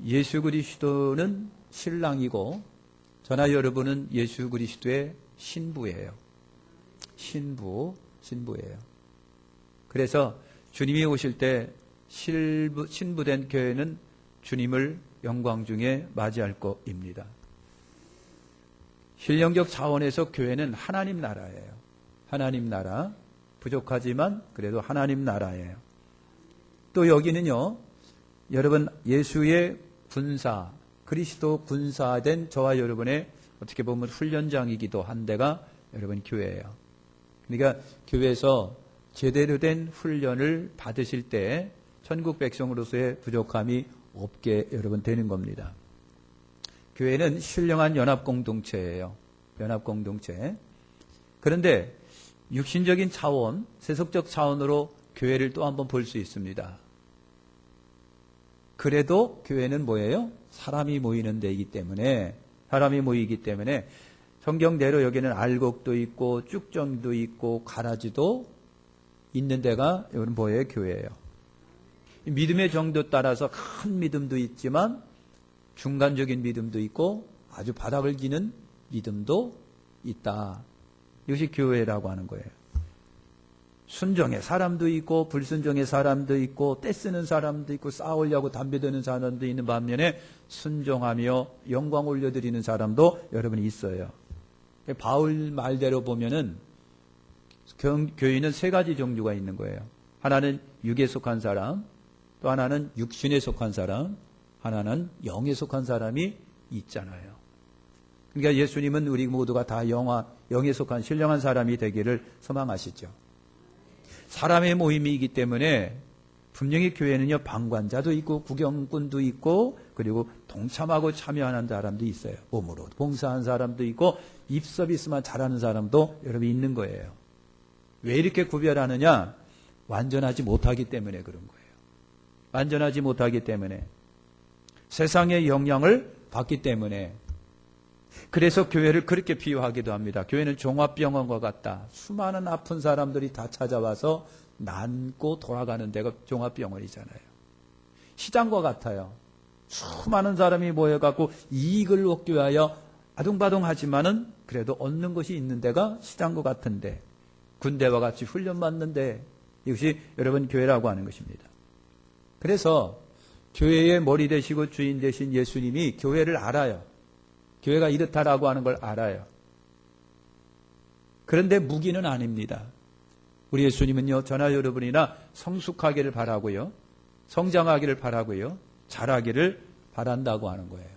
예수 그리스도는 신랑이고 저나 여러분은 예수 그리스도의 신부예요. 신부예요. 그래서 주님이 오실 때 신부된 교회는 주님을 영광 중에 맞이할 것입니다. 신령적 차원에서 교회는 하나님 나라예요. 하나님 나라. 부족하지만 그래도 하나님 나라예요. 또 여기는요, 여러분 예수의 군사, 그리스도 군사된 저와 여러분의 어떻게 보면 훈련장이기도 한 데가 여러분 교회예요. 그러니까 교회에서 제대로 된 훈련을 받으실 때 천국 백성으로서의 부족함이 없게 여러분 되는 겁니다. 교회는 신령한 연합공동체예요. 연합공동체. 그런데 육신적인 차원, 세속적 차원으로 교회를 또 한번 볼 수 있습니다. 그래도 교회는 뭐예요? 사람이 모이는 데이기 때문에, 사람이 모이기 때문에 성경대로 여기는 알곡도 있고 쭉정도 있고 가라지도 있는 데가 여러분 뭐예요? 교회예요. 믿음의 정도 따라서 큰 믿음도 있지만 중간적인 믿음도 있고 아주 바닥을 기는 믿음도 있다. 이것이 교회라고 하는 거예요. 순종의 사람도 있고 불순종의 사람도 있고 떼쓰는 사람도 있고 싸우려고 담배 드는 사람도 있는 반면에 순종하며 영광 올려드리는 사람도 여러분이 있어요. 바울 말대로 보면은 교인은 세 가지 종류가 있는 거예요. 하나는 육에 속한 사람, 또 하나는 육신에 속한 사람, 하나는 영에 속한 사람이 있잖아요. 그러니까 예수님은 우리 모두가 다 영에 속한 신령한 사람이 되기를 소망하시죠. 사람의 모임이기 때문에 분명히 교회는요, 방관자도 있고 구경꾼도 있고 그리고 동참하고 참여하는 사람도 있어요. 몸으로 봉사한 사람도 있고 입 서비스만 잘하는 사람도 여러분 있는 거예요. 왜 이렇게 구별하느냐? 완전하지 못하기 때문에 그런 거예요. 완전하지 못하기 때문에, 세상의 영향을 받기 때문에. 그래서 교회를 그렇게 비유하기도 합니다. 교회는 종합병원과 같다. 수많은 아픈 사람들이 다 찾아와서 낫고 돌아가는 데가 종합병원이잖아요. 시장과 같아요. 수많은 사람이 모여갖고 이익을 얻기 위하여 아둥바둥하지만은 그래도 얻는 것이 있는 데가 시장과 같은데, 군대와 같이 훈련받는데, 이것이 여러분 교회라고 하는 것입니다. 그래서 교회의 머리 되시고 주인 되신 예수님이 교회를 알아요. 교회가 이렇다라고 하는 걸 알아요. 그런데 무기는 아닙니다. 우리 예수님은요, 저나 여러분이나 성숙하기를 바라고요, 성장하기를 바라고요, 잘하기를 바란다고 하는 거예요.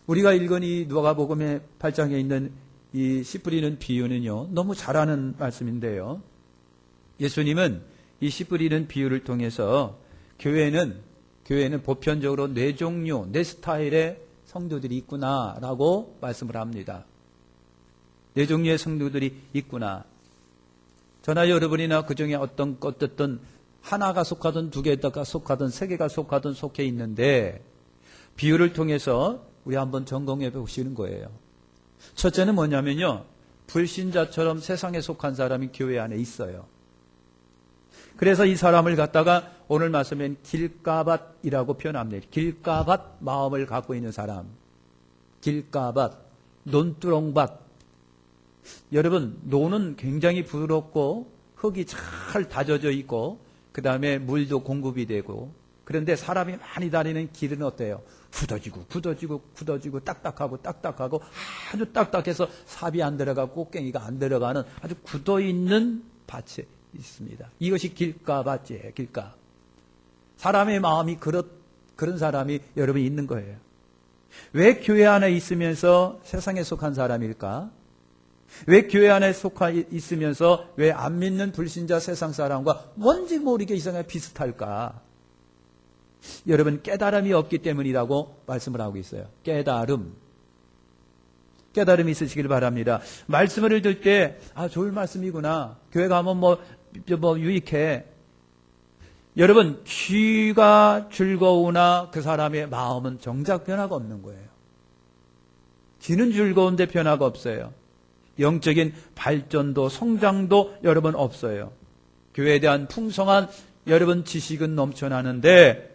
우리가 읽은 이 누가복음의 8장에 있는 이 씨 뿌리는 비유는요, 너무 잘하는 말씀인데요. 예수님은 이 씨 뿌리는 비유를 통해서 교회는 보편적으로 네 종류, 네 스타일의 성도들이 있구나라고 말씀을 합니다. 네 종류의 성도들이 있구나. 저나 여러분이나 그 중에 어떤 하나가 속하든 두 개가 속하든 세 개가 속하든 속해 있는데, 비유를 통해서 우리 한번 점검해 보시는 거예요. 첫째는 뭐냐면요, 불신자처럼 세상에 속한 사람이 교회 안에 있어요. 그래서 이 사람을 갖다가 오늘 말씀엔 길가밭이라고 표현합니다. 길가밭 마음을 갖고 있는 사람. 길가밭, 논두렁밭. 여러분, 논은 굉장히 부드럽고 흙이 잘 다져져 있고 그 다음에 물도 공급이 되고, 그런데 사람이 많이 다니는 길은 어때요? 굳어지고 딱딱하고 아주 딱딱해서 삽이 안 들어가고 꽃갱이가 안 들어가는 아주 굳어있는 밭이 있습니다. 이것이 길가밭이에요. 길가. 사람의 마음이 그런 사람이 여러분 있는 거예요. 왜 교회 안에 있으면서 세상에 속한 사람일까? 왜 교회 안에 있으면서 왜 안 믿는 불신자 세상 사람과 뭔지 모르게 이상하게 비슷할까? 여러분, 깨달음이 없기 때문이라고 말씀을 하고 있어요. 깨달음이 있으시길 바랍니다. 말씀을 들을 때, 좋은 말씀이구나. 교회 가면 뭐 유익해. 여러분, 귀가 즐거우나 그 사람의 마음은 정작 변화가 없는 거예요. 귀는 즐거운데 변화가 없어요. 영적인 발전도 성장도 여러분 없어요. 교회에 대한 풍성한 여러분 지식은 넘쳐나는데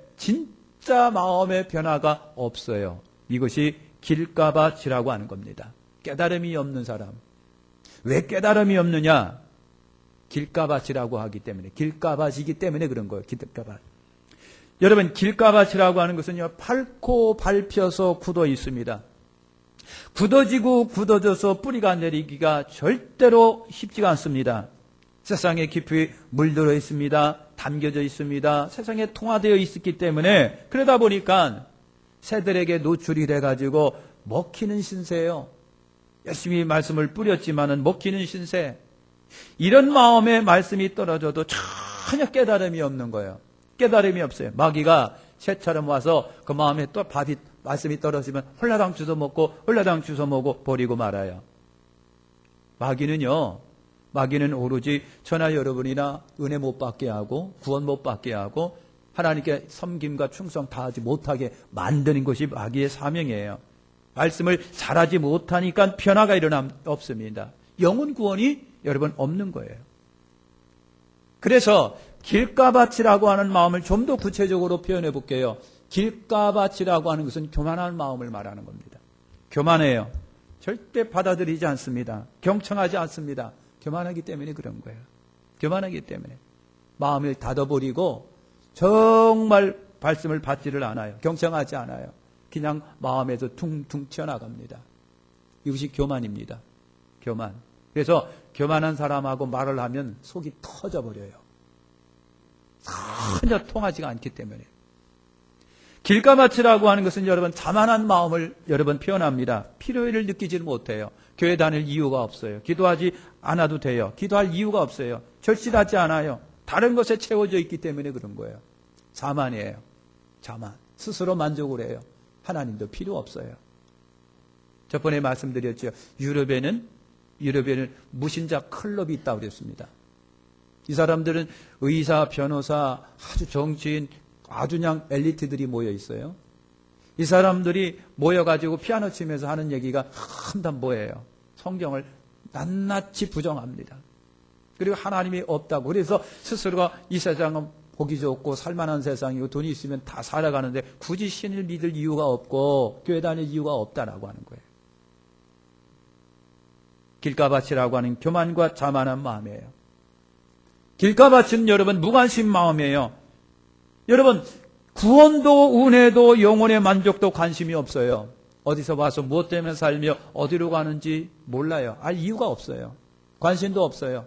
진짜 마음의 변화가 없어요. 이것이 길가밭이라고 하는 겁니다. 깨달음이 없는 사람. 왜 깨달음이 없느냐? 길가밭이라고 하기 때문에, 길가밭이기 때문에 그런 거예요. 길가밭. 여러분, 길가밭이라고 하는 것은요, 밟고 밟혀서 굳어 있습니다. 굳어지고 굳어져서 뿌리가 내리기가 절대로 쉽지가 않습니다. 세상에 깊이 물들어 있습니다. 담겨져 있습니다. 세상에 통화되어 있었기 때문에, 그러다 보니까 새들에게 노출이 돼가지고 먹히는 신세예요. 열심히 말씀을 뿌렸지만은 먹히는 신세. 이런 마음에 말씀이 떨어져도 전혀 깨달음이 없는 거예요. 깨달음이 없어요. 마귀가 새처럼 와서 그 마음에 또 말씀이 떨어지면 홀라당 주워 먹고 홀라당 주워 먹고 버리고 말아요. 마귀는 오로지 저나 여러분이나 은혜 못 받게 하고 구원 못 받게 하고 하나님께 섬김과 충성 다하지 못하게 만드는 것이 마귀의 사명이에요. 말씀을 잘하지 못하니까 변화가 없습니다. 영혼 구원이 여러분 없는 거예요. 그래서 길가밭이라고 하는 마음을 좀 더 구체적으로 표현해 볼게요. 길가밭이라고 하는 것은 교만한 마음을 말하는 겁니다. 교만해요. 절대 받아들이지 않습니다. 경청하지 않습니다. 교만하기 때문에 그런 거예요. 교만하기 때문에 마음을 닫아버리고 정말 말씀을 받지를 않아요. 경청하지 않아요. 그냥 마음에서 퉁퉁 튀어나갑니다. 이것이 교만입니다. 교만. 그래서 교만한 사람하고 말을 하면 속이 터져버려요. 전혀 통하지가 않기 때문에. 길가밭이라고 하는 것은 여러분 자만한 마음을 여러분 표현합니다. 필요를 느끼지는 못해요. 교회 다닐 이유가 없어요. 기도하지 않아도 돼요. 기도할 이유가 없어요. 절실하지 않아요. 다른 것에 채워져 있기 때문에 그런 거예요. 자만이에요. 자만. 스스로 만족을 해요. 하나님도 필요 없어요. 저번에 말씀드렸죠. 유럽에는 무신자 클럽이 있다고 그랬습니다. 이 사람들은 의사, 변호사, 아주 정치인, 아주 그냥 엘리트들이 모여 있어요. 이 사람들이 모여가지고 피아노 치면서 하는 얘기가 한단 뭐예요? 성경을 낱낱이 부정합니다. 그리고 하나님이 없다고. 그래서 스스로가 이 세상은 보기 좋고 살만한 세상이고 돈이 있으면 다 살아가는데 굳이 신을 믿을 이유가 없고 교회 다닐 이유가 없다라고 하는 거예요. 길가밭이라고 하는 교만과 자만한 마음이에요. 길가밭은 여러분 무관심 마음이에요. 여러분 구원도 은혜도 영혼의 만족도 관심이 없어요. 어디서 와서 무엇 때문에 살며 어디로 가는지 몰라요. 알 이유가 없어요. 관심도 없어요.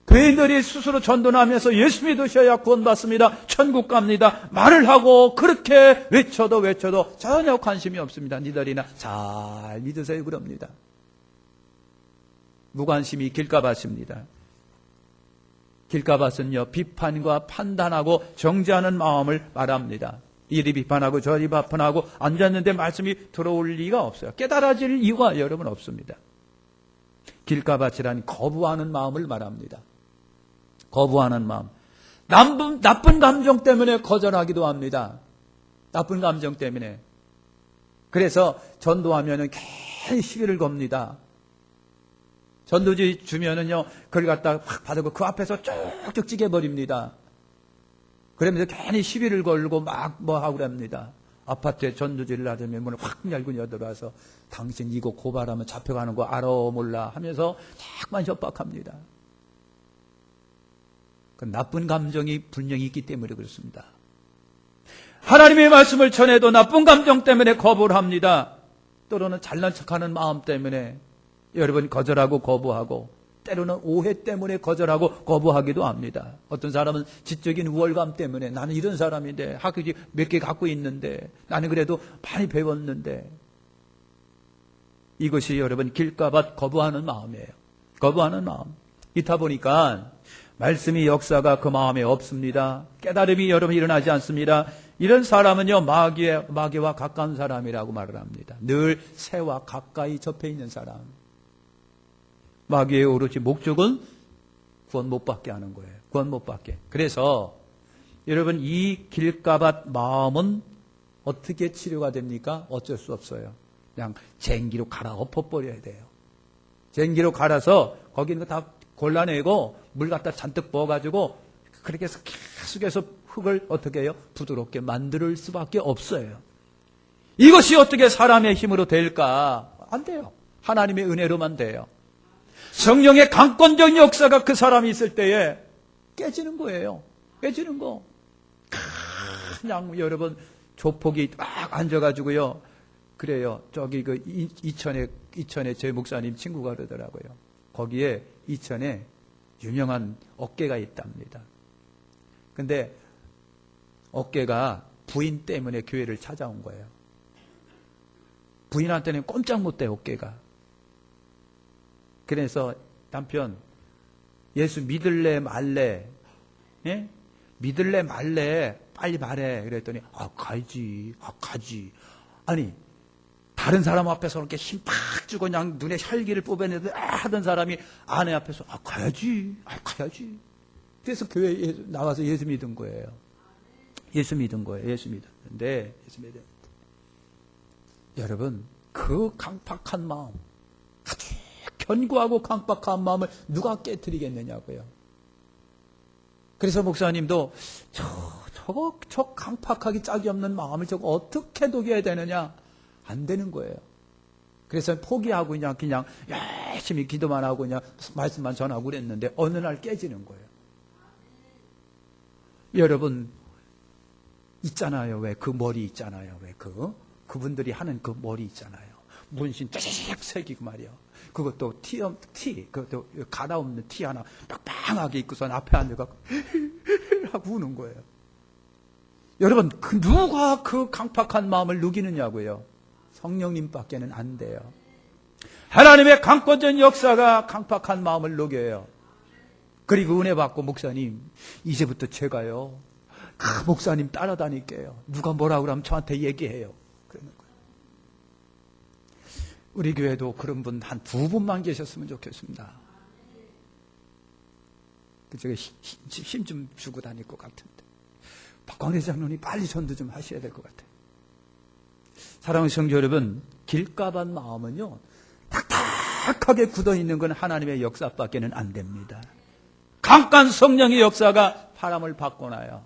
교인들이 스스로 전도하면서 예수 믿으셔야 구원받습니다. 천국 갑니다. 말을 하고 그렇게 외쳐도 전혀 관심이 없습니다. 니들이나 잘 믿으세요 그럽니다. 무관심이 길가밭입니다. 길가밭은요 비판과 판단하고 정죄하는 마음을 말합니다. 이리 비판하고 저리 비판하고 앉았는데 말씀이 들어올 리가 없어요. 깨달아질 이유가 여러분 없습니다. 길가밭이라는 거부하는 마음을 말합니다. 거부하는 마음. 나쁜 감정 때문에 거절하기도 합니다. 나쁜 감정 때문에. 그래서 전도하면은 괜히 시비를 겁니다. 전도지 주면은요, 그걸 갖다 확 받고 그 앞에서 쭉쭉 찌개버립니다. 그러면서 괜히 시비를 걸고 막 뭐 하고 그럽니다. 아파트에 전도지를 하자면 문을 확 열고 여들어와서 당신 이거 고발하면 잡혀가는 거 알아 몰라 하면서 자꾸만 협박합니다. 그 나쁜 감정이 분명히 있기 때문에 그렇습니다. 하나님의 말씀을 전해도 나쁜 감정 때문에 거부를 합니다. 때로는 잘난 척하는 마음 때문에 여러분 거절하고 거부하고 때로는 오해 때문에 거절하고 거부하기도 합니다. 어떤 사람은 지적인 우월감 때문에 나는 이런 사람인데 학위 몇 개 갖고 있는데 나는 그래도 많이 배웠는데 이것이 여러분 길가밭 거부하는 마음이에요. 거부하는 마음. 이타 보니까 말씀이 역사가 그 마음에 없습니다. 깨달음이 여러분 일어나지 않습니다. 이런 사람은요 마귀와 가까운 사람이라고 말을 합니다. 늘 새와 가까이 접해 있는 사람. 마귀의 오로지 목적은 구원 못 받게 하는 거예요. 구원 못 받게. 그래서 여러분 이 길가밭 마음은 어떻게 치료가 됩니까? 어쩔 수 없어요. 그냥 쟁기로 갈아 엎어버려야 돼요. 쟁기로 갈아서 거기 있는 거 다 골라내고 물 갖다 잔뜩 부어가지고 그렇게 해서 계속해서 흙을 어떻게 해요? 부드럽게 만들 수밖에 없어요. 이것이 어떻게 사람의 힘으로 될까? 안 돼요. 하나님의 은혜로만 돼요. 성령의 강권적 역사가 그 사람이 있을 때에 깨지는 거예요. 깨지는 거. 그냥 여러분 조폭이 막 앉아가지고요. 그래요. 저기 그 이천에 제 목사님 친구가 그러더라고요. 거기에 이천에 유명한 어깨가 있답니다. 근데 어깨가 부인 때문에 교회를 찾아온 거예요. 부인한테는 꼼짝 못해 어깨가. 그래서 남편 예수 믿을래 말래? 예? 믿을래 말래? 빨리 말해. 그랬더니 가지. 가지. 아니 다른 사람 앞에서 이렇게 힘 팍 주고 그냥 눈에 혈기를 뽑아내듯 하던 사람이 아내 앞에서 가야지. 가야지. 그래서 교회에 나와서 예수 믿은 거예요. 예수 믿은 거예요. 예수 믿었는데 여러분 그 강팍한 마음, 아주 견고하고 강팍한 마음을 누가 깨뜨리겠느냐고요. 그래서 목사님도 저 강팍하기 짝이 없는 마음을 저거 어떻게 녹여야 되느냐? 안 되는 거예요. 그래서 포기하고 그냥 열심히 기도만 하고 그냥 말씀만 전하고 그랬는데 어느 날 깨지는 거예요. 여러분 있잖아요. 왜 그 머리 있잖아요. 왜 그분들이 하는 그 머리 있잖아요. 문신 쫙 새기고 말이요. 그것도 그것도 갈아엎는 티 하나 빵빵하게 입고선 앞에 앉아갖고 하고 우는 거예요. 여러분 누가 그 강팍한 마음을 누기느냐고요. 성령님밖에는 안 돼요. 하나님의 강권적 역사가 강팍한 마음을 녹여요. 그리고 은혜 받고 목사님 이제부터 제가요 그 목사님 따라다닐게요. 누가 뭐라 그러면 저한테 얘기해요. 그러는 거예요. 우리 교회도 그런 분 한 2분만 계셨으면 좋겠습니다. 그쪽에 힘 좀 주고 다닐 것 같은데 박광래 장로님 빨리 전도 좀 하셔야 될 것 같아요. 사랑하는 성도 여러분, 길가반 마음은요 딱딱하게 굳어있는 건 하나님의 역사밖에는 안 됩니다. 강간 성령의 역사가 바람을 바꿔놔요.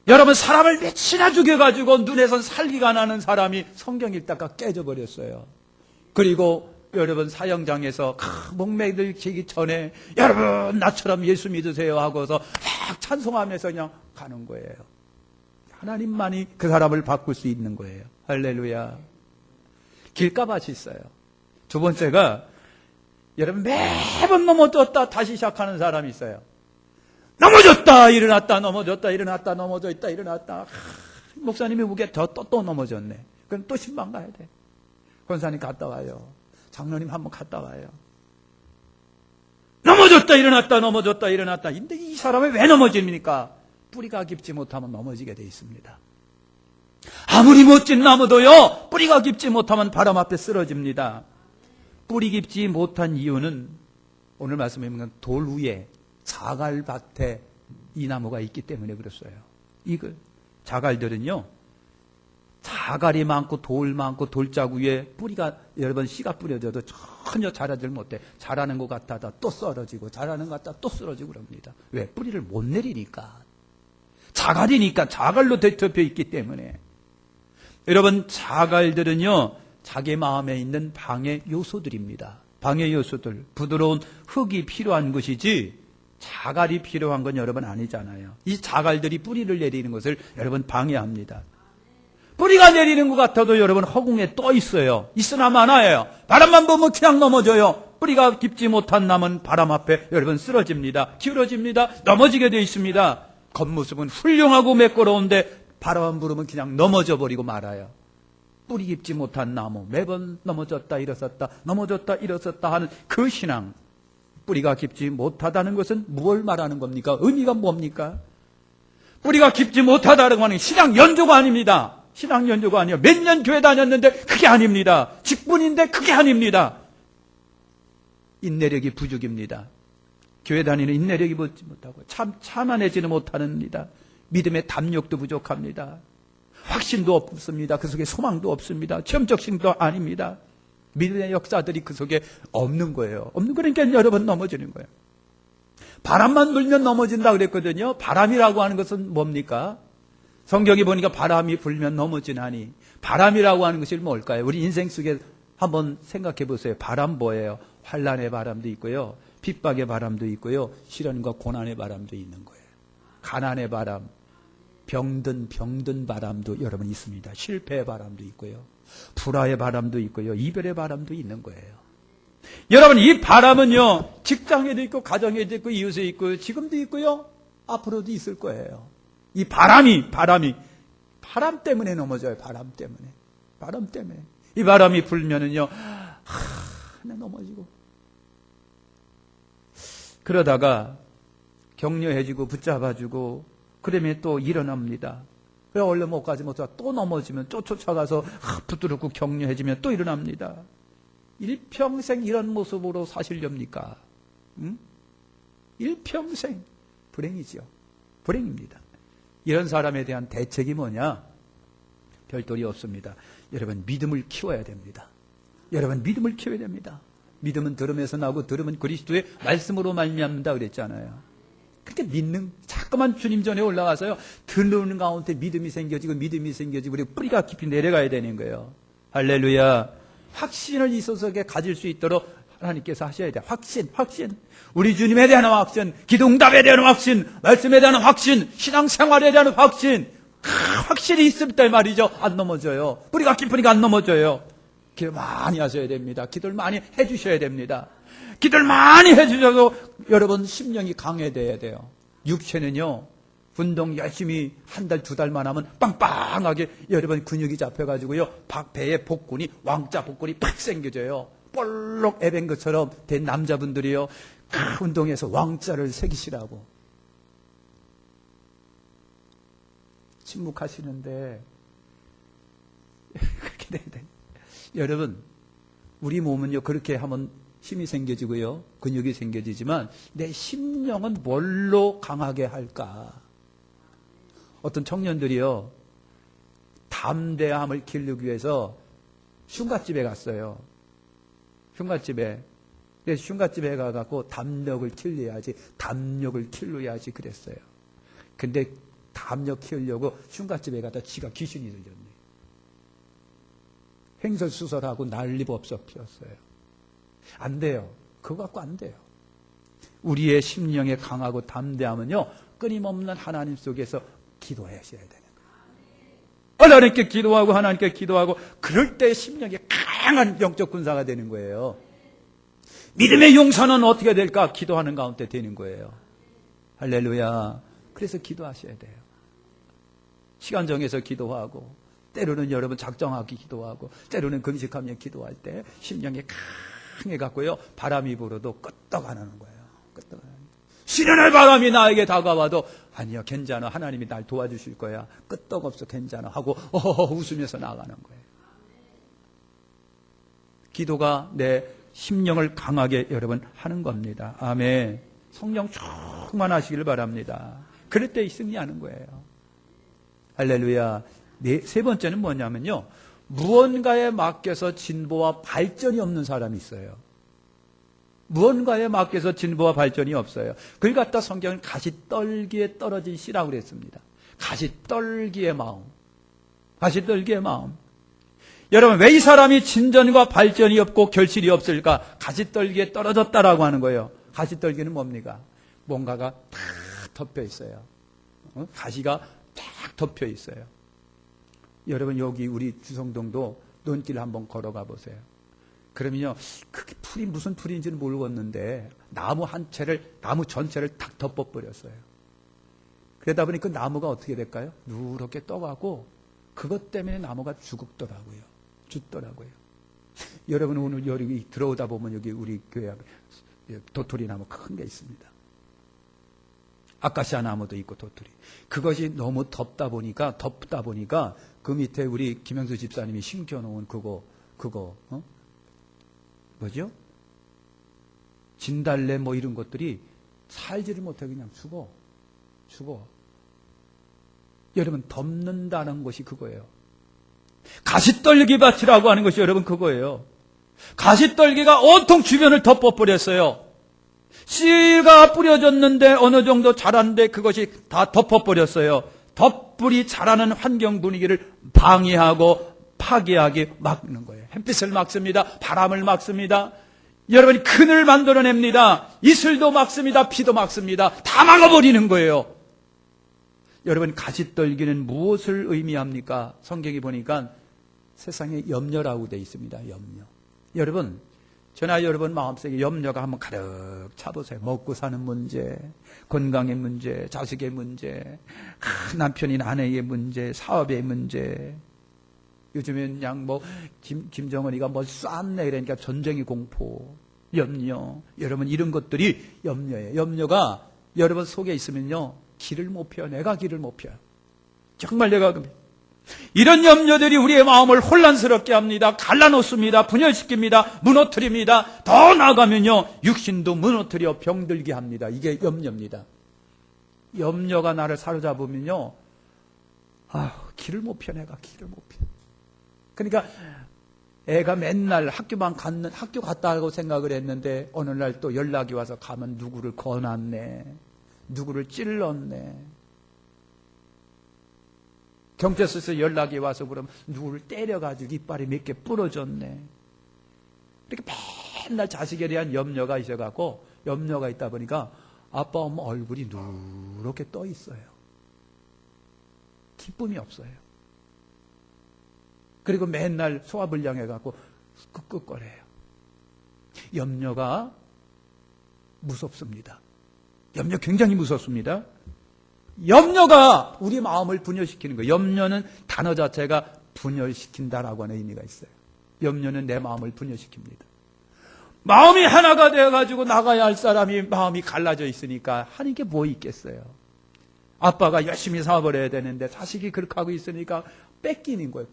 여러분 사람을 몇이나 죽여가지고 눈에선 살기가 나는 사람이 성경 읽다가 깨져버렸어요. 그리고 여러분 사형장에서 목매들기 전에 여러분 나처럼 예수 믿으세요 하고서 막 찬송하면서 그냥 가는 거예요. 하나님만이 그 사람을 바꿀 수 있는 거예요. 할렐루야. 길가밭이 있어요. 두 번째가 여러분 매번 넘어졌다 다시 시작하는 사람이 있어요. 넘어졌다 일어났다 넘어졌다 일어났다 넘어졌다 일어났다. 목사님이 보기에 또 넘어졌네. 그럼 또 신방 가야 돼. 권사님 갔다 와요. 장로님 한번 갔다 와요. 넘어졌다 일어났다 넘어졌다 일어났다. 근데 이 사람이 왜 넘어집니까? 뿌리가 깊지 못하면 넘어지게 돼 있습니다. 아무리 멋진 나무도요 뿌리가 깊지 못하면 바람 앞에 쓰러집니다. 뿌리 깊지 못한 이유는 오늘 말씀해 보면 돌 위에 자갈밭에 이 나무가 있기 때문에 그랬어요. 이거 자갈들은요 자갈이 많고 돌 많고 돌자구 위에 뿌리가 여러 번 씨가 뿌려져도 전혀 자라질 못해. 자라는 것 같다가 또 쓰러지고 자라는 것 같다가 또 쓰러지고 그럽니다. 왜? 뿌리를 못 내리니까. 자갈이니까 자갈로 뒤덮여 있기 때문에. 여러분 자갈들은요 자기 마음에 있는 방해 요소들입니다. 방해 요소들, 부드러운 흙이 필요한 것이지 자갈이 필요한 건 여러분 아니잖아요. 이 자갈들이 뿌리를 내리는 것을 여러분 방해합니다. 뿌리가 내리는 것 같아도 여러분 허공에 떠 있어요. 있으나 마나요. 바람만 보면 그냥 넘어져요. 뿌리가 깊지 못한 나무는 바람 앞에 여러분 쓰러집니다. 기울어집니다. 넘어지게 되어 있습니다. 겉모습은 훌륭하고 매끄러운데 바람만 불으면 그냥 넘어져 버리고 말아요. 뿌리 깊지 못한 나무, 매번 넘어졌다 일어섰다 넘어졌다 일어섰다 하는 그 신앙. 뿌리가 깊지 못하다는 것은 무엇을 말하는 겁니까? 의미가 뭡니까? 뿌리가 깊지 못하다는 것은 신앙 연조가 아닙니다. 신앙 연조가 아니에요. 몇 년 교회 다녔는데 그게 아닙니다. 직분인데 그게 아닙니다. 인내력이 부족입니다. 교회 다니는 인내력이 붙지 못하고 참아내지는 못합니다. 믿음의 담력도 부족합니다. 확신도 없습니다. 그 속에 소망도 없습니다. 체험적심도 아닙니다. 믿음의 역사들이 그 속에 없는 거예요. 없는 거니까 여러 번 넘어지는 거예요. 바람만 불면 넘어진다 그랬거든요. 바람이라고 하는 것은 뭡니까? 성경에 보니까 바람이 불면 넘어지나니, 바람이라고 하는 것이 뭘까요? 우리 인생 속에 한번 생각해 보세요. 바람 뭐예요? 환난의 바람도 있고요, 핍박의 바람도 있고요, 시련과 고난의 바람도 있는 거예요. 가난의 바람, 병든 바람도 여러분 있습니다. 실패의 바람도 있고요, 불화의 바람도 있고요, 이별의 바람도 있는 거예요. 여러분, 이 바람은요, 직장에도 있고 가정에도 있고 이웃에 있고 지금도 있고요, 앞으로도 있을 거예요. 이 바람 때문에 넘어져요. 바람 때문에 이 바람이 불면은요, 그냥 넘어지고, 그러다가 격려해주고 붙잡아주고 그러면 또 일어납니다. 그래, 얼른 못 가지 못하고 또 넘어지면 또 쫓아가서 붙들고 격려해주면 또 일어납니다. 일평생 이런 모습으로 사시렵니까? 일평생 불행이죠. 불행입니다. 이런 사람에 대한 대책이 뭐냐? 별도리 없습니다. 여러분, 믿음을 키워야 됩니다. 여러분, 믿음을 키워야 됩니다. 믿음은 들음에서 나고 들음은 그리스도의 말씀으로 말미암는다 그랬잖아요. 그러니까 자꾸만 주님 전에 올라가서요, 듣는 가운데 믿음이 생겨지고 우리 뿌리가 깊이 내려가야 되는 거예요. 할렐루야. 확신을 이 소속에 가질 수 있도록 하나님께서 하셔야 돼요. 확신. 우리 주님에 대한 확신, 기도응답에 대한 확신, 말씀에 대한 확신, 신앙생활에 대한 확신이 있을 때 말이죠, 안 넘어져요. 뿌리가 깊으니까 안 넘어져요. 기도 많이 하셔야 됩니다. 기도를 많이 해주셔야 됩니다. 기도를 많이 해주셔도 여러분 심령이 강해져야 돼요. 육체는요, 운동 열심히 한 달, 두 달만 하면 빵빵하게 여러분 근육이 잡혀가지고요, 배에 복근이, 왕자 복근이 팍 생겨져요. 볼록 애밴 것처럼 된 남자분들이요, 운동해서 왕자를 새기시라고. 침묵하시는데 그렇게 돼야 돼. 여러분, 우리 몸은요, 그렇게 하면 힘이 생겨지고요, 근육이 생겨지지만 내 심령은 뭘로 강하게 할까? 어떤 청년들이요, 담대함을 기르기 위해서 흉갓집에 갔어요. 흉갓집에 가갖고 담력을 길러야지 그랬어요. 근데 담력 키우려고 흉갓집에 가다 지가 귀신이 들렸네. 횡설수설하고 난리법석 피웠어요. 안 돼요. 그거 갖고 안 돼요. 우리의 심령에 강하고 담대함은요, 끊임없는 하나님 속에서 기도하셔야 되는 거예요. 하나님께 기도하고 그럴 때 심령이 강한 영적 군사가 되는 거예요. 믿음의 용사는 어떻게 될까? 기도하는 가운데 되는 거예요. 할렐루야. 그래서 기도하셔야 돼요. 시간 정해서 기도하고, 때로는 여러분 작정하기 기도하고, 때로는 금식하며 기도할 때 심령이 강해갖고요, 바람이 불어도 끄떡하는 거예요. 시련의 바람이 나에게 다가와도 아니요, 괜찮아, 하나님이 날 도와주실 거야, 끄떡없어, 괜찮아 하고 웃으면서 나가는 거예요. 기도가 내 심령을 강하게 여러분 하는 겁니다. 아멘. 성령 충만하시길 바랍니다. 그럴 때 승리하는 거예요. 할렐루야. 세 번째는 뭐냐면요, 무언가에 맡겨서 진보와 발전이 없는 사람이 있어요. 무언가에 맡겨서 진보와 발전이 없어요. 그걸 갖다 성경은 가시떨기에 떨어진 씨라고 그랬습니다. 가시떨기의 마음. 여러분, 왜 이 사람이 진전과 발전이 없고 결실이 없을까? 가시떨기에 떨어졌다라고 하는 거예요. 가시떨기는 뭡니까? 뭔가가 탁 덮여 있어요. 가시가 탁 덮여 있어요. 여러분, 여기 우리 주성동도 논길 한번 걸어가 보세요. 그러면요, 그게 풀이 무슨 풀인지는 모르겠는데 나무 전체를 탁 덮어버렸어요. 그러다 보니 그 나무가 어떻게 될까요? 누렇게 떠가고, 그것 때문에 나무가 죽더라고요. 여러분, 오늘 여기 들어오다 보면 여기 우리 교회 앞에 도토리 나무 큰 게 있습니다. 아카시아 나무도 있고 도토리. 그것이 너무 덥다 보니까 그 밑에 우리 김영수 집사님이 심겨놓은 그거 뭐죠? 진달래 뭐 이런 것들이 살지를 못하고 그냥 죽어. 여러분, 덮는다는 것이 그거예요. 가시떨기 밭이라고 하는 것이 여러분 그거예요. 가시떨기가 온통 주변을 덮어버렸어요. 씨가 뿌려졌는데 어느 정도 자랐는데 그것이 다 덮어버렸어요. 덧불이 자라는 환경 분위기를 방해하고 파괴하게 막는 거예요. 햇빛을 막습니다. 바람을 막습니다. 여러분이 그늘 만들어냅니다. 이슬도 막습니다. 비도 막습니다. 다 막아버리는 거예요. 여러분, 가시떨기는 무엇을 의미합니까? 성경에 보니까 세상에 염려라고 되어 있습니다. 염려. 여러분, 저나 여러분 마음속에 염려가 한번 가득 차보세요. 먹고 사는 문제, 건강의 문제, 자식의 문제, 남편이나 아내의 문제, 사업의 문제. 요즘엔 그냥 김정은이가 뭘 쐈네 이러니까 전쟁의 공포, 염려. 여러분, 이런 것들이 염려예요. 염려가 여러분 속에 있으면요, 길을 못 펴요. 내가 길을 못 펴요. 정말 내가 이런 염려들이 우리의 마음을 혼란스럽게 합니다. 갈라놓습니다. 분열시킵니다. 무너뜨립니다. 더 나아가면요, 육신도 무너뜨려 병들게 합니다. 이게 염려입니다. 염려가 나를 사로잡으면요, 길을 못 펴. 내가 길을 못 펴. 그러니까 애가 맨날 학교 갔다 하고 생각을 했는데 어느 날 또 연락이 와서 가면 누구를 거놨네, 누구를 찔렀네, 경찰서에서 연락이 와서 그러면 누구를 때려가지고 이빨이 몇 개 부러졌네. 이렇게 맨날 자식에 대한 염려가 있어갖고, 염려가 있다 보니까 아빠 엄마 얼굴이 누렇게 떠 있어요. 기쁨이 없어요. 그리고 맨날 소화불량해갖고 끄끄거려요. 염려가 무섭습니다. 염려 굉장히 무섭습니다. 염려가 우리 마음을 분열시키는 거예요. 염려는 단어 자체가 분열시킨다라고 하는 의미가 있어요. 염려는 내 마음을 분열시킵니다. 마음이 하나가 되어가지고 나가야 할 사람이 마음이 갈라져 있으니까 하는 게 뭐 있겠어요. 아빠가 열심히 사업을 해야 되는데 자식이 그렇게 하고 있으니까 뺏기는 거예요.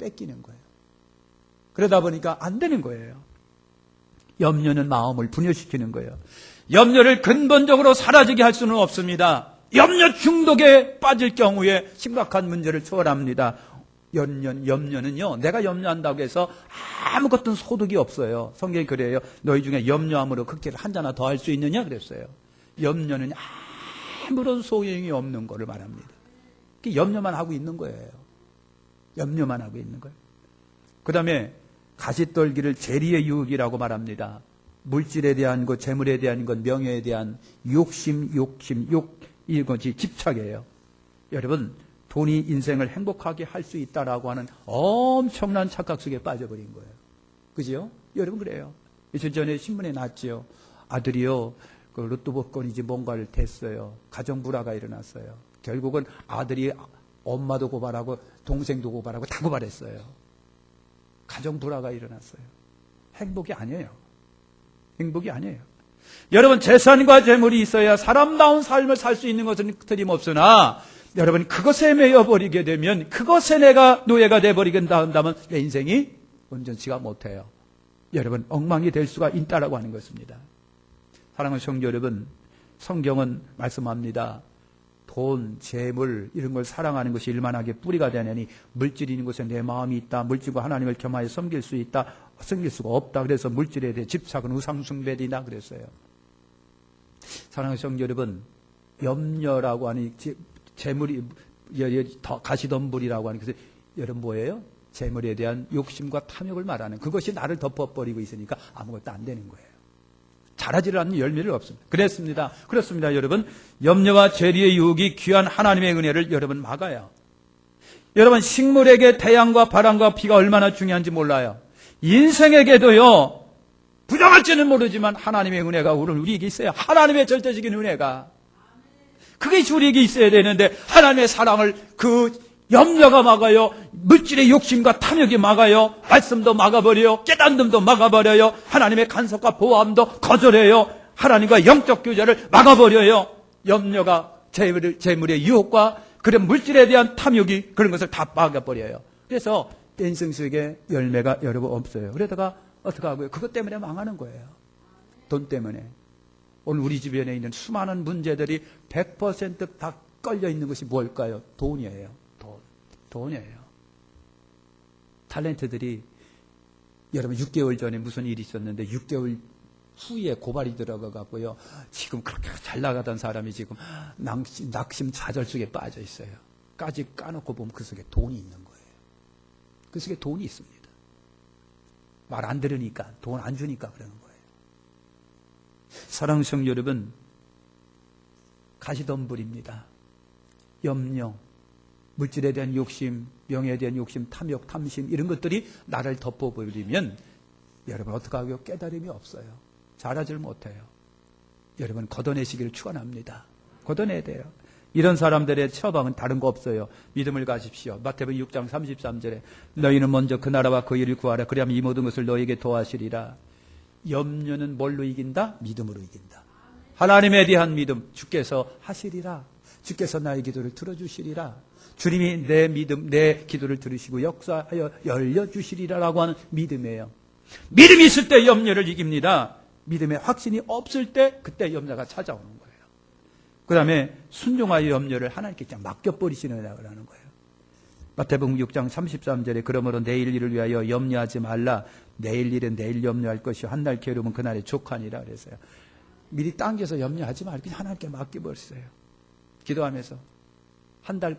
그러다 보니까 안 되는 거예요. 염려는 마음을 분열시키는 거예요. 염려를 근본적으로 사라지게 할 수는 없습니다. 염려 중독에 빠질 경우에 심각한 문제를 초월합니다. 염려는요, 내가 염려한다고 해서 아무것도 소득이 없어요. 성경이 그래요. 너희 중에 염려함으로 극제를 한 잔나 더 할 수 있느냐 그랬어요. 염려는 아무런 소용이 없는 거를 말합니다. 염려만 하고 있는 거예요. 염려만 하고 있는 거예요. 그 다음에 가시떨기를 재리의 유혹이라고 말합니다. 물질에 대한 것, 재물에 대한 것, 명예에 대한 욕심, 이것이 집착이에요. 여러분, 돈이 인생을 행복하게 할 수 있다라고 하는 엄청난 착각 속에 빠져버린 거예요. 그죠? 여러분, 그래요. 며칠 전에 신문에 났지요. 아들이요, 그 로또 복권이지 뭔가를 댔어요. 가정 불화가 일어났어요. 결국은 아들이 엄마도 고발하고 동생도 고발하고 다 고발했어요. 가정 불화가 일어났어요. 행복이 아니에요. 행복이 아니에요. 여러분, 재산과 재물이 있어야 사람다운 삶을 살 수 있는 것은 틀림없으나, 여러분, 그것에 매여버리게 되면, 그것에 내가 노예가 돼버리게 된다면 내 인생이 온전치가 못해요. 여러분, 엉망이 될 수가 있다라고 하는 것입니다. 사랑하는 성도 여러분, 성경은 말씀합니다. 돈, 재물 이런 걸 사랑하는 것이 일만하게 뿌리가 되느니 물질이 있는 곳에 내 마음이 있다. 물질과 하나님을 겸하여 섬길 수 있다. 섬길 수가 없다. 그래서 물질에 대해 집착은 우상숭배이다 그랬어요. 사랑하는 성도 여러분, 염려라고 하니 재물이 가시덤불이라고 하니 그래서 여러분 뭐예요? 재물에 대한 욕심과 탐욕을 말하는, 그것이 나를 덮어버리고 있으니까 아무것도 안 되는 거예요. 자라지를 않는 열매를 없습니다. 그렇습니다, 여러분. 염려와 재리의 유혹이 귀한 하나님의 은혜를 여러분 막아요. 여러분, 식물에게 태양과 바람과 비가 얼마나 중요한지 몰라요. 인생에게도요, 부정할지는 모르지만 하나님의 은혜가 우리에게 있어요. 하나님의 절대적인 은혜가. 그게 우리에게 있어야 되는데 하나님의 사랑을 그 염려가 막아요. 물질의 욕심과 탐욕이 막아요. 말씀도 막아버려요. 깨닫음도 막아버려요. 하나님의 간섭과 보호함도 거절해요. 하나님과 영적 교제를 막아버려요. 염려가 재물의 유혹과 그런 물질에 대한 탐욕이 그런 것을 다 막아버려요. 그래서 인생 속에 열매가 여러분 없어요. 그러다가 어떻게 하고요? 그것 때문에 망하는 거예요. 돈 때문에. 오늘 우리 주변에 있는 수많은 문제들이 100% 다 걸려 있는 것이 뭘까요? 돈이에요. 돈이에요. 탤런트들이 여러분 6개월 전에 무슨 일이 있었는데 6개월 후에 고발이 들어가고요. 지금 그렇게 잘 나가던 사람이 지금 낙심 좌절 속에 빠져 있어요. 까지 까놓고 보면 그 속에 돈이 있는 거예요. 그 속에 돈이 있습니다. 말 안 들으니까, 돈 안 주니까 그러는 거예요. 사랑하는 성도 여러분, 가시덤불입니다. 염려, 물질에 대한 욕심, 명예에 대한 욕심, 탐욕, 탐심 이런 것들이 나를 덮어버리면 여러분 어떡하고요? 깨달음이 없어요. 잘하질 못해요. 여러분 걷어내시기를 축원합니다. 걷어내야 돼요. 이런 사람들의 처방은 다른 거 없어요. 믿음을 가십시오. 마태복음 6장 33절에 너희는 먼저 그 나라와 그 일을 구하라. 그리하면 이 모든 것을 너희에게 도와주리라. 염려는 뭘로 이긴다? 믿음으로 이긴다. 하나님에 대한 믿음, 주께서 하시리라. 주께서 나의 기도를 들어주시리라. 주님이 내 믿음, 내 기도를 들으시고 역사하여 열려주시리라라고 하는 믿음이에요. 믿음이 있을 때 염려를 이깁니다. 믿음의 확신이 없을 때 그때 염려가 찾아오는 거예요. 그 다음에 순종하여 염려를 하나님께 그냥 맡겨버리시느라고 하는 거예요. 마태복음 6장 33절에 그러므로 내일 일을 위하여 염려하지 말라. 내일 일은 내일 염려할 것이요 한 날 게으름은 그날의 족하니라 그랬어요. 미리 당겨서 염려하지 말고 그냥 하나님께 맡겨버렸어요. 기도하면서 한 달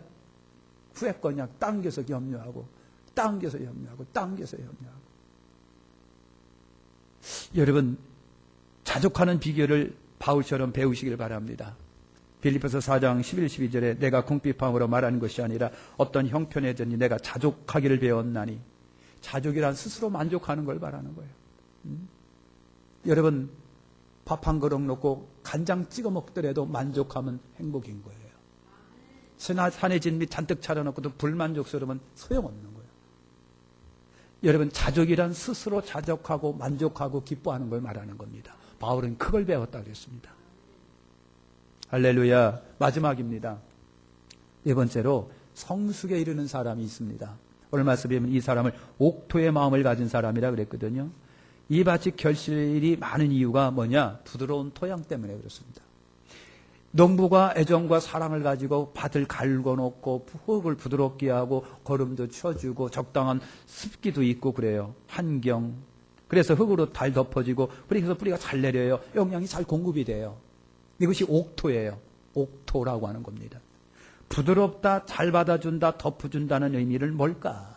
후에 그냥 당겨서 염려하고 당겨서 염려하고 당겨서 염려하고. 여러분 자족하는 비결을 바울처럼 배우시길 바랍니다. 빌립보서 4장 11, 12절에 내가 궁핍함으로 말하는 것이 아니라 어떤 형편에 든지 내가 자족하기를 배웠나니. 자족이란 스스로 만족하는 걸 말하는 거예요. 여러분 밥 한 그릇 놓고 간장 찍어 먹더라도 만족하면 행복인 거예요. 산에 진미 잔뜩 차려놓고도 불만족스러우면 소용없는 거예요. 여러분 자족이란 스스로 자족하고 만족하고 기뻐하는 걸 말하는 겁니다. 바울은 그걸 배웠다 그랬습니다. 할렐루야. 마지막입니다. 네 번째로 성숙에 이르는 사람이 있습니다. 오늘 말씀에 보면 이 사람을 옥토의 마음을 가진 사람이라 그랬거든요. 이 밭이 결실이 많은 이유가 뭐냐? 부드러운 토양 때문에 그렇습니다. 농부가 애정과 사랑을 가지고 밭을 갈궈놓고 흙을 부드럽게 하고 거름도 쳐주고 적당한 습기도 있고 그래요. 환경. 그래서 흙으로 잘 덮어지고 그래서 뿌리가 잘 내려요. 영양이 잘 공급이 돼요. 이것이 옥토예요. 옥토라고 하는 겁니다. 부드럽다, 잘 받아준다, 덮어준다는 의미를 뭘까?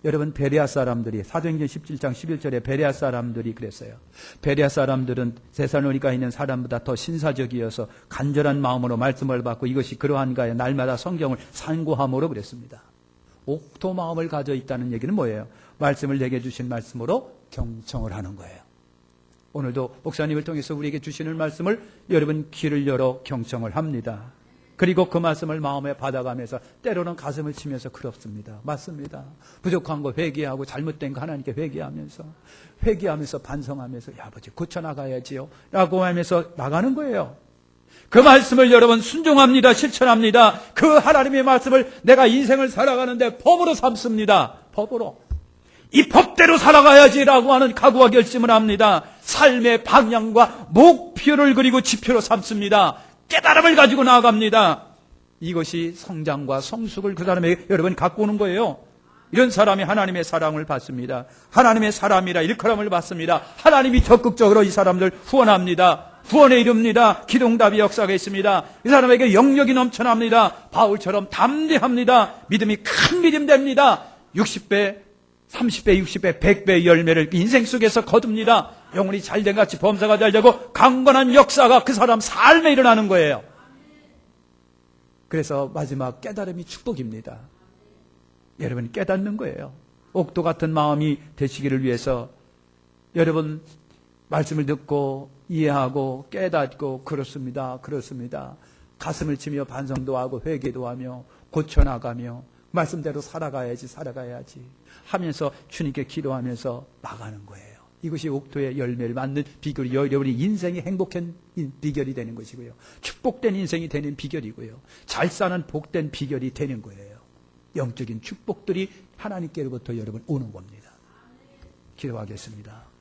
여러분 베레아 사람들이 사도행전 17장 11절에 베레아 사람들이 그랬어요. 베레아 사람들은 데살로니가에 있는 사람보다 더 신사적이어서 간절한 마음으로 말씀을 받고 이것이 그러한가에 날마다 성경을 상고함으로 그랬습니다. 옥토 마음을 가져 있다는 얘기는 뭐예요? 말씀을 내게 주신 말씀으로 경청을 하는 거예요. 오늘도 목사님을 통해서 우리에게 주시는 말씀을 여러분 귀를 열어 경청을 합니다. 그리고 그 말씀을 마음에 받아가면서 때로는 가슴을 치면서 그렇습니다. 맞습니다. 부족한 거 회개하고 잘못된 거 하나님께 회개하면서 반성하면서 야 아버지 고쳐나가야지요 라고 하면서 나가는 거예요. 그 말씀을 여러분 순종합니다. 실천합니다. 그 하나님의 말씀을 내가 인생을 살아가는데 법으로 삼습니다. 법으로. 이 법대로 살아가야지라고 하는 각오와 결심을 합니다. 삶의 방향과 목표를 그리고 지표로 삼습니다. 깨달음을 가지고 나아갑니다. 이것이 성장과 성숙을 그 사람에게 여러분 갖고 오는 거예요. 이런 사람이 하나님의 사랑을 받습니다. 하나님의 사람이라 일컬음을 받습니다. 하나님이 적극적으로 이 사람들 후원합니다. 구원에 이릅니다. 기도응답의 역사가 있습니다. 이 사람에게 영역이 넘쳐납니다. 바울처럼 담대합니다. 믿음이 큰 믿음 됩니다. 60배, 30배, 60배, 100배의 열매를 인생 속에서 거둡니다. 영혼이 잘된 같이 범사가 잘되고 강건한 역사가 그 사람 삶에 일어나는 거예요. 그래서 마지막 깨달음이 축복입니다. 여러분 깨닫는 거예요. 옥토 같은 마음이 되시기를 위해서 여러분 말씀을 듣고 이해하고 깨닫고 그렇습니다. 가슴을 치며 반성도 하고 회개도 하며 고쳐나가며 말씀대로 살아가야지 하면서 주님께 기도하면서 나가는 거예요. 이것이 옥토의 열매를 맞는 비결이 여러분의 인생이 행복한 비결이 되는 것이고요. 축복된 인생이 되는 비결이고요. 잘 사는 복된 비결이 되는 거예요. 영적인 축복들이 하나님께로부터 여러분 오는 겁니다. 기도하겠습니다.